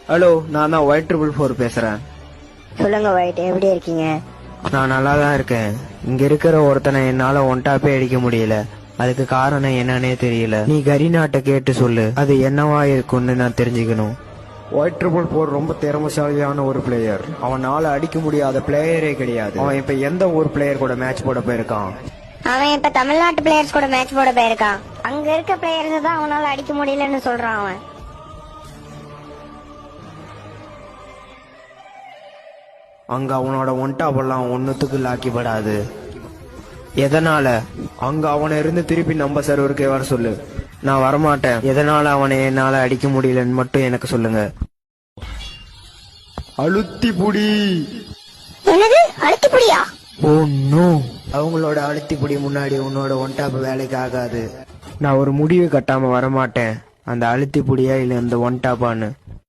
Hello, நான் தான் Y444 பேசுறேன். சொல்லுங்க ஒயிட், எப்படி இருக்கீங்க? நான் நல்லா தான் இருக்கேன். இங்க இருக்கிற ஒருத்தனை என்னால ஒன்டாப்பே அடிக்க முடியல. அதுக்கு காரணம் என்னன்னே தெரியல. நீ கரிநாட்டை கேட்டு சொல்லு, அது என்னவா இருக்கும்னு நான் தெரிஞ்சுக்கணும். Y444 ரொம்ப திறமைசாலியான ஒரு பிளேயர். அவனால அடிக்க முடியாத பிளேயரே கிடையாது. அவன் இப்ப எந்த ஒரு பிளேயர் கூட மேட்ச் போட போயிருக்கான்? அவன் இப்ப தமிழ்நாட்டு பிளேயர்ஸ் கூட மேட்ச் போட போயிருக்கான். அங்க இருக்க பிளேயர்ஸ் தான் அவனால அடிக்க முடியலன்னு சொல்றான் அவன். அங்க அவனோட ஒன்டாப்பெல்லாம் ஒன்னுத்துக்கு லாக்கிப்படாது. எதனால? அங்க அவனை இருந்து திருப்பி நம்ம சர்வருக்கே வர சொல்லு. நான் வரமாட்டேன். எதனால அவனை என்னால அடிக்க முடியலன்னு மட்டும் எனக்கு சொல்லுங்க. அழுத்தி புடி. என்னது அழுத்தி புடியா? ஓ நோ, அவங்களோட அழுத்தி புடி முன்னாடி உன்னோட ஒன்டாப் வேலைக்கு ஆகாது. நான் ஒரு முடிவு கட்டாம வரமாட்டேன். அந்த அழுத்தி புடியா இல்ல இந்த ஒன்டாப்பான்னு